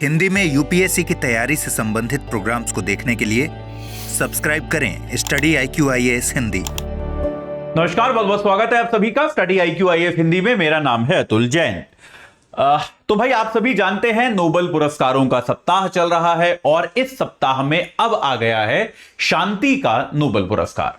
हिंदी में यूपीएससी की तैयारी से संबंधित प्रोग्राम्स को देखने के लिए सब्सक्राइब करें स्टडी IQ-IAS हिंदी। नमस्कार, बहुत बहुत स्वागत है आप सभी का स्टडी IQ-IAS हिंदी में। मेरा नाम है अतुल जैन। तो भाई, आप सभी जानते हैं नोबेल पुरस्कारों का सप्ताह चल रहा है और इस सप्ताह में अब आ गया है शांति का नोबेल पुरस्कार।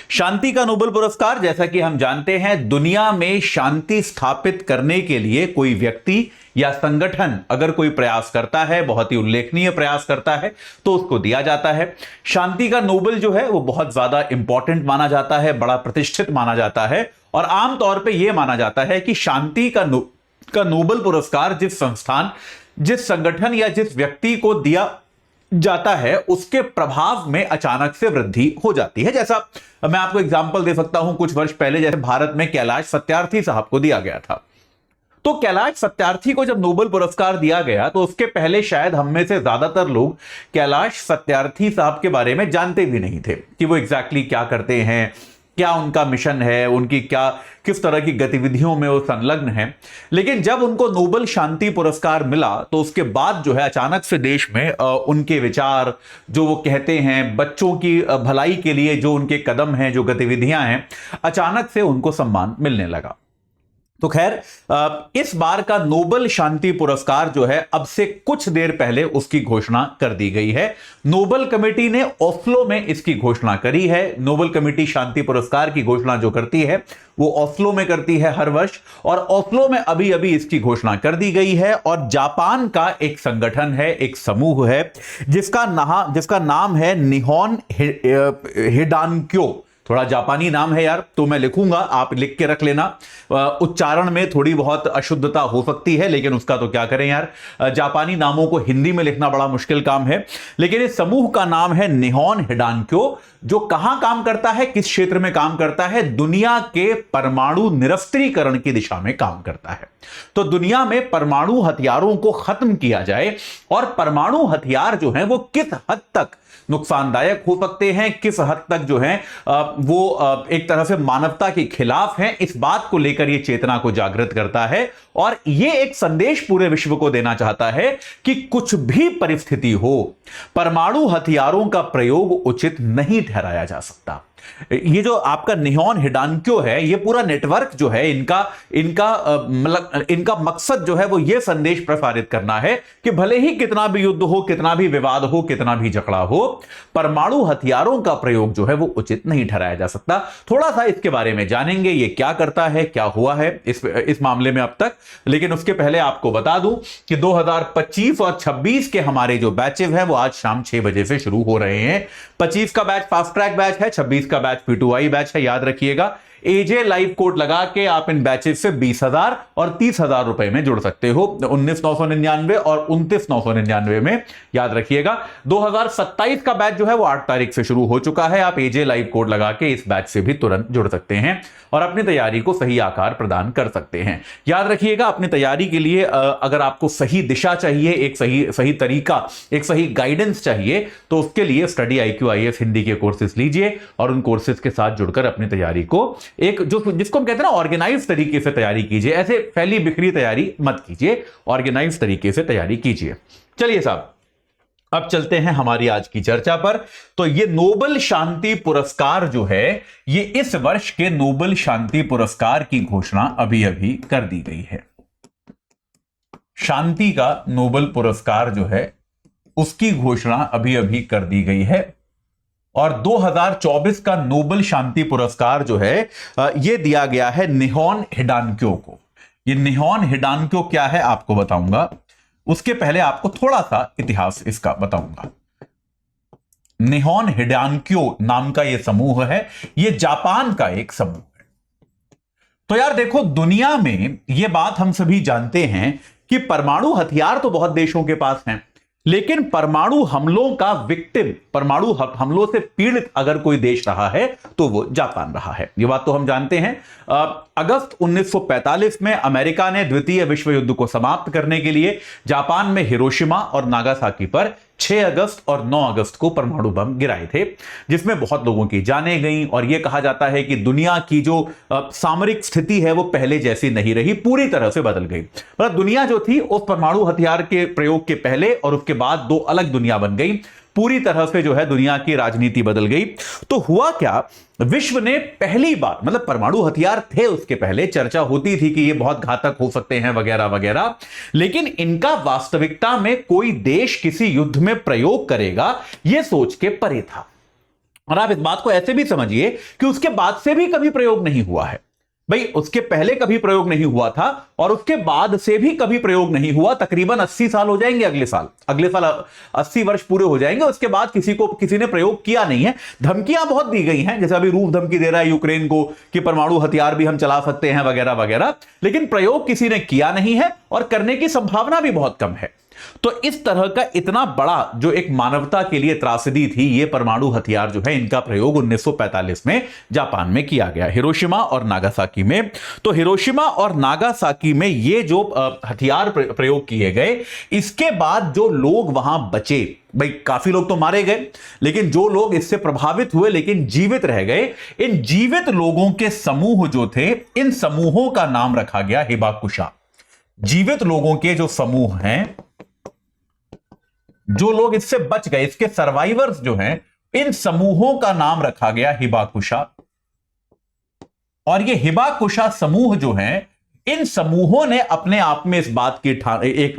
शांति का नोबेल पुरस्कार, जैसा कि हम जानते हैं, दुनिया में शांति स्थापित करने के लिए कोई व्यक्ति या संगठन अगर कोई प्रयास करता है, बहुत ही उल्लेखनीय प्रयास करता है, तो उसको दिया जाता है। शांति का नोबेल जो है वो बहुत ज्यादा इंपॉर्टेंट माना जाता है, बड़ा प्रतिष्ठित माना जाता है और आमतौर पे यह माना जाता है कि शांति का नोबेल पुरस्कार जिस संस्थान, जिस संगठन या जिस व्यक्ति को दिया जाता है उसके प्रभाव में अचानक से वृद्धि हो जाती है। जैसा मैं आपको एग्जांपल दे सकता हूं, कुछ वर्ष पहले जैसे भारत में कैलाश सत्यार्थी साहब को दिया गया था। तो कैलाश सत्यार्थी को जब नोबेल पुरस्कार दिया गया तो उसके पहले शायद हम में से ज्यादातर लोग कैलाश सत्यार्थी साहब के बारे में जानते भी नहीं थे कि वो एग्जैक्टली क्या करते हैं, क्या उनका मिशन है, उनकी किस तरह की गतिविधियों में वो संलग्न है। लेकिन जब उनको नोबेल शांति पुरस्कार मिला तो उसके बाद जो है अचानक से देश में उनके विचार, जो वो कहते हैं, बच्चों की भलाई के लिए जो उनके कदम हैं, जो गतिविधियां हैं, अचानक से उनको सम्मान मिलने लगा। तो खैर, इस बार का नोबेल शांति पुरस्कार जो है अब से कुछ देर पहले उसकी घोषणा कर दी गई है। नोबेल कमेटी ने ओस्लो में इसकी घोषणा करी है। नोबेल कमेटी शांति पुरस्कार की घोषणा जो करती है वो ओस्लो में करती है हर वर्ष, और ओस्लो में अभी अभी इसकी घोषणा कर दी गई है। और जापान का एक संगठन है, एक समूह है जिसका नाम है निहोन हिडानक्यो। थोड़ा जापानी नाम है यार, तो मैं लिखूंगा, आप लिख के रख लेना। उच्चारण में थोड़ी बहुत अशुद्धता हो सकती है, लेकिन उसका तो क्या करें यार, जापानी नामों को हिंदी में लिखना बड़ा मुश्किल काम है। लेकिन इस समूह का नाम है निहोन हिडानक्यो, जो कहां काम करता है, किस क्षेत्र में काम करता है? दुनिया के परमाणु निरस्त्रीकरण की दिशा में काम करता है। तो दुनिया में परमाणु हथियारों को खत्म किया जाए, और परमाणु हथियार जो हैं वो किस हद तक नुकसानदायक हो सकते हैं, किस हद तक जो है वो एक तरह से मानवता के खिलाफ हैं, इस बात को लेकर ये चेतना को जागृत करता है। और ये एक संदेश पूरे विश्व को देना चाहता है कि कुछ भी परिस्थिति हो, परमाणु हथियारों का प्रयोग उचित नहीं ठहराया जा सकता। ये जो आपका निहोन हिडानक्यो है, ये पूरा नेटवर्क जो है, इनका मकसद जो है वो ये संदेश प्रसारित करना है कि भले ही कितना भी युद्ध हो, कितना भी विवाद हो, कितना भी झगड़ा हो, परमाणु हथियारों का प्रयोग जो है वो उचित नहीं ठहराया जा सकता। थोड़ा सा इसके बारे में जानेंगे, ये क्या करता है, क्या हुआ है इस मामले में अब तक। लेकिन उसके पहले आपको बता दूं कि 2025 और 26 के हमारे जो बैचेस हैं वो आज शाम 6 बजे से शुरू हो रहे हैं। 25 का बैच फास्ट ट्रैक बैच है, 26 का बैच P2I बैच है, याद रखिएगा। एजे लाइव कोड लगा के आप इन बैचेस से 20,000 और 30,000 रुपए में जुड़ सकते हो। 19,999 और 29,999 में, याद रखिएगा। 2027 का बैच जो है वो 8 तारीख से शुरू हो चुका है। आप एजे लाइव कोड लगा के इस बैच से भी तुरंत जुड़ सकते हैं और अपनी तैयारी को सही आकार प्रदान कर सकते हैं। याद रखिएगा, अपनी तैयारी के लिए अगर आपको सही दिशा चाहिए, एक सही तरीका, एक सही गाइडेंस चाहिए, तो उसके लिए स्टडी IQ-IAS हिंदी के कोर्सेज लीजिए और उन कोर्सेज के साथ जुड़कर अपनी तैयारी को एक जिसको हम कहते हैं ना, ऑर्गेनाइज तरीके से तैयारी कीजिए। ऐसे फैली बिखरी तैयारी मत कीजिए, ऑर्गेनाइज तरीके से तैयारी कीजिए। चलिए साहब, अब चलते हैं हमारी आज की चर्चा पर। तो ये नोबेल शांति पुरस्कार जो है, ये इस वर्ष के नोबेल शांति पुरस्कार की घोषणा अभी अभी कर दी गई है। शांति का नोबेल पुरस्कार जो है उसकी घोषणा अभी अभी कर दी गई है। और 2024 का नोबेल शांति पुरस्कार जो है यह दिया गया है निहोन हिडानक्यो को। ये निहोन हिडानक्यो क्या है आपको बताऊंगा, उसके पहले आपको थोड़ा सा इतिहास इसका बताऊंगा। निहोन हिडानक्यो नाम का यह समूह है, यह जापान का एक समूह है। तो यार देखो, दुनिया में यह बात हम सभी जानते हैं कि परमाणु हथियार तो बहुत देशों के पास हैं, लेकिन परमाणु हमलों का विक्टिम, परमाणु हमलों से पीड़ित अगर कोई देश रहा है तो वो जापान रहा है। ये बात तो हम जानते हैं। अगस्त 1945 में अमेरिका ने द्वितीय विश्व युद्ध को समाप्त करने के लिए जापान में हिरोशिमा और नागासाकी पर 6 अगस्त और 9 अगस्त को परमाणु बम गिराए थे, जिसमें बहुत लोगों की जानें गई और यह कहा जाता है कि दुनिया की जो सामरिक स्थिति है वो पहले जैसी नहीं रही, पूरी तरह से बदल गई। मतलब दुनिया जो थी उस परमाणु हथियार के प्रयोग के पहले और उसके बाद दो अलग दुनिया बन गई, पूरी तरह से जो है दुनिया की राजनीति बदल गई। तो हुआ क्या, विश्व ने पहली बार, मतलब परमाणु हथियार थे उसके पहले, चर्चा होती थी कि ये बहुत घातक हो सकते हैं वगैरह वगैरह, लेकिन इनका वास्तविकता में कोई देश किसी युद्ध में प्रयोग करेगा यह सोच के परे था। और आप इस बात को ऐसे भी समझिए कि उसके बाद से भी कभी प्रयोग नहीं हुआ है। भाई उसके पहले कभी प्रयोग नहीं हुआ था और उसके बाद से भी कभी प्रयोग नहीं हुआ। तकरीबन 80 साल हो जाएंगे अगले साल 80 वर्ष पूरे हो जाएंगे, उसके बाद किसी ने प्रयोग किया नहीं है। धमकियां बहुत दी गई हैं, जैसे अभी रूस धमकी दे रहा है यूक्रेन को कि परमाणु हथियार भी हम चला सकते हैं वगैरह वगैरह, लेकिन प्रयोग किसी ने किया नहीं है और करने की संभावना भी बहुत कम है। तो इस तरह का इतना बड़ा जो एक मानवता के लिए त्रासदी थी, ये परमाणु हथियार जो है इनका प्रयोग 1945 में जापान में किया गया, हिरोशिमा और नागासाकी में। तो हिरोशिमा और नागासाकी में ये जो हथियार प्रयोग किए गए, इसके बाद जो लोग वहां बचे, भाई काफी लोग तो मारे गए, लेकिन जो लोग इससे प्रभावित हुए लेकिन जीवित रह गए, इन जीवित लोगों के समूह जो थे, इन समूहों का नाम रखा गया हिबाकुशा। जीवित लोगों के जो समूह हैं, जो लोग इससे बच गए, इसके सर्वाइवर्स जो हैं, इन समूहों का नाम रखा गया हिबाकुशा। और ये हिबाकुशा समूह जो हैं, इन समूहों ने अपने आप में इस बात की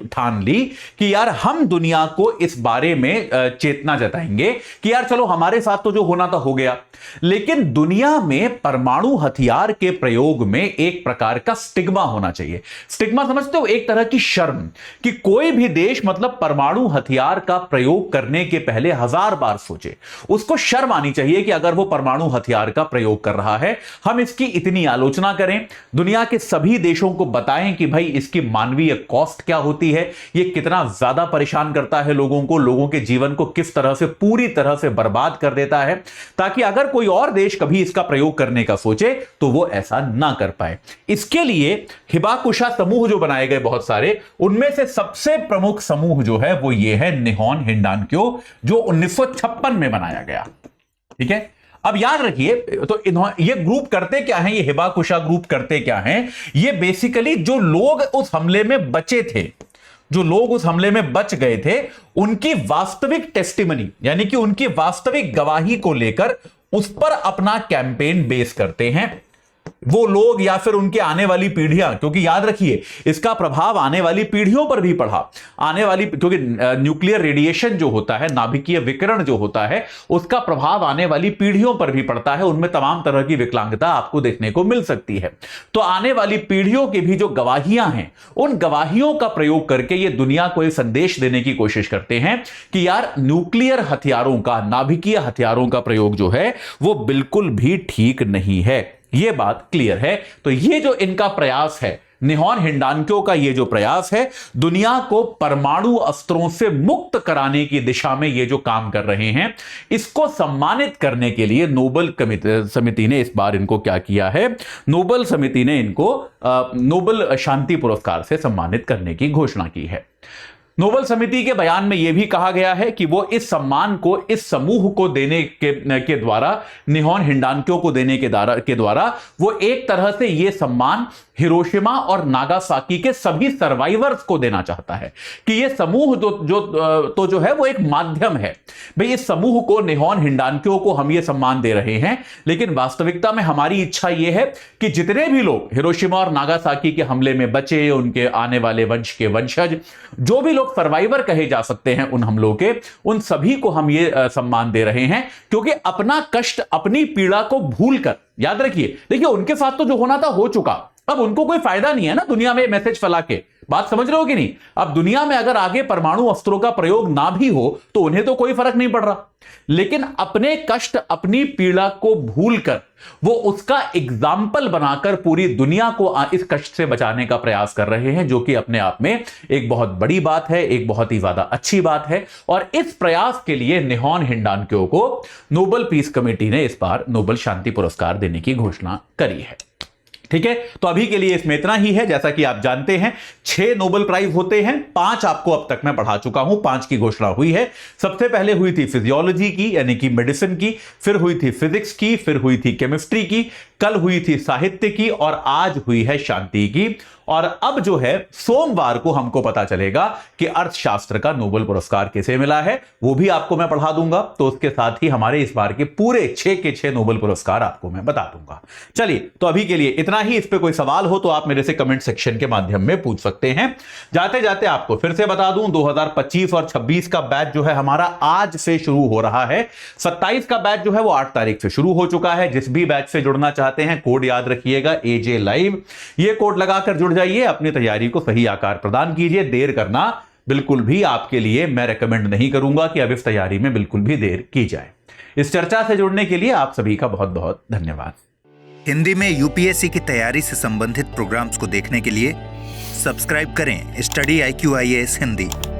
ठान ली कि यार हम दुनिया को इस बारे में चेतना जताएंगे कि यार चलो हमारे साथ तो जो होना था हो गया, लेकिन दुनिया में परमाणु हथियार के प्रयोग में एक प्रकार का स्टिग्मा होना चाहिए। स्टिग्मा समझते हो, एक तरह की शर्म, कि कोई भी देश मतलब परमाणु हथियार का प्रयोग करने के पहले 1000 बार सोचे। उसको शर्म आनी चाहिए कि अगर वो परमाणु हथियार का प्रयोग कर रहा है, हम इसकी इतनी आलोचना करें, दुनिया के सभी देशों को बताएं कि भाई इसकी मानवीय कॉस्ट क्या होती है, ये कितना ज्यादा परेशान करता है लोगों को, लोगों के जीवन को किस तरह से पूरी तरह से बर्बाद कर देता है, ताकि अगर कोई और देश कभी इसका प्रयोग करने का सोचे तो वो ऐसा ना कर पाए। इसके लिए हिबाकुशा समूह जो बनाए गए बहुत सारे, उनमें से सबसे प्रमुख समूह जो है वो ये है निहोन हिंडानक्यो, जो 1956 में बनाया गया। ठीक है, अब याद रखिए, तो ये ग्रुप करते क्या हैं, ये हिबाकुशा ग्रुप करते क्या हैं, ये बेसिकली जो लोग उस हमले में बचे थे, जो लोग उस हमले में बच गए थे, उनकी वास्तविक टेस्टिमनी यानी कि उनकी वास्तविक गवाही को लेकर उस पर अपना कैंपेन बेस करते हैं वो लोग या फिर उनके आने वाली पीढ़ियां। क्योंकि याद रखिए इसका प्रभाव आने वाली पीढ़ियों पर भी पड़ा, आने वाली, क्योंकि न्यूक्लियर रेडिएशन जो होता है, नाभिकीय विकिरण जो होता है, उसका प्रभाव आने वाली पीढ़ियों पर भी पड़ता है। उनमें तमाम तरह की विकलांगता आपको देखने को मिल सकती है। तो आने वाली पीढ़ियों की भी जो गवाहियां हैं, उन गवाहियों का प्रयोग करके ये दुनिया को एक संदेश देने की कोशिश करते हैं कि यार न्यूक्लियर हथियारों का, नाभिकीय हथियारों का प्रयोग जो है वो बिल्कुल भी ठीक नहीं है। यह बात क्लियर है। तो ये जो इनका प्रयास है, निहोन हिंडानक्यो का ये जो प्रयास है, दुनिया को परमाणु अस्त्रों से मुक्त कराने की दिशा में ये जो काम कर रहे हैं, इसको सम्मानित करने के लिए नोबेल समिति ने इस बार इनको क्या किया है, नोबेल समिति ने इनको नोबेल शांति पुरस्कार से सम्मानित करने की घोषणा की है। नोबेल समिति के बयान में यह भी कहा गया है कि वो इस सम्मान को इस समूह को देने के द्वारा, निहोन हिंडानक्यो को देने के द्वारा वो एक तरह से ये सम्मान हिरोशिमा और नागासाकी के सभी सर्वाइवर्स को देना चाहता है कि ये समूह जो है वो एक माध्यम है। भाई इस समूह को, निहोन हिंडानक्यो को हम ये सम्मान दे रहे हैं, लेकिन वास्तविकता में हमारी इच्छा ये है कि जितने भी लोग हिरोशिमा और नागासाकी के हमले में बचे, उनके आने वाले वंश के वंशज, जो भी लोग सर्वाइवर कहे जा सकते हैं उन हमलों के, उन सभी को हम ये सम्मान दे रहे हैं, क्योंकि अपना कष्ट, अपनी पीड़ा को भूलकर, याद रखिए, देखिए उनके साथ तो जो होना था हो चुका, अब उनको कोई फायदा नहीं है ना दुनिया में मैसेज फैला के। बात समझ रहे हो कि नहीं? अब दुनिया में अगर आगे परमाणु अस्त्रों का प्रयोग ना भी हो तो उन्हें तो कोई फर्क नहीं पड़ रहा, लेकिन अपने कष्ट, अपनी पीड़ा को भूलकर वो उसका एग्जाम्पल बनाकर पूरी दुनिया को इस कष्ट से बचाने का प्रयास कर रहे हैं, जो कि अपने आप में एक बहुत बड़ी बात है, एक बहुत ही ज्यादा अच्छी बात है। और इस प्रयास के लिए निहोन हिंडानक्यो को नोबेल पीस कमेटी ने इस बार नोबेल शांति पुरस्कार देने की घोषणा करी है। ठीक है, तो अभी के लिए इसमें इतना ही है। जैसा कि आप जानते हैं 6 नोबेल प्राइज होते हैं, 5 आपको अब तक मैं पढ़ा चुका हूं, 5 की घोषणा हुई है। सबसे पहले हुई थी फिजियोलॉजी की यानी कि मेडिसिन की, फिर हुई थी फिजिक्स की, फिर हुई थी केमिस्ट्री की, कल हुई थी साहित्य की और आज हुई है शांति की। और अब जो है सोमवार को हमको पता चलेगा कि अर्थशास्त्र का नोबेल पुरस्कार किसे मिला है, वो भी आपको मैं पढ़ा दूंगा। तो उसके साथ ही हमारे इस बार के पूरे 6 के 6 नोबेल पुरस्कार आपको मैं बता दूंगा। चलिए, तो अभी के लिए इतना ही। इस पे कोई सवाल हो तो आप मेरे से कमेंट सेक्शन के माध्यम में पूछ सकते हैं। जाते जाते आपको फिर से बता दूं, 2025 और 26 का बैच जो है हमारा आज से शुरू हो रहा है। 27 का बैच जो है वो 8 तारीख से शुरू हो चुका है। जिस भी बैच से जुड़ना चाहते हैं कोड याद रखिएगा AJ Live, ये कोड लगाकर जुड़ जाइए, अपनी तैयारी को सही आकार प्रदान कीजिए। देर करना बिल्कुल भी आपके लिए मैं रेकमेंड नहीं करूंगा कि अब इस तैयारी में बिल्कुल भी देर की जाए। इस चर्चा से जुड़ने के लिए आप सभी का बहुत बहुत धन्यवाद। हिंदी में यूपीएससी की तैयारी से संबंधित प्रोग्राम्स को देखने के लिए सब्सक्राइब करें स्टडी IQ IAS हिंदी।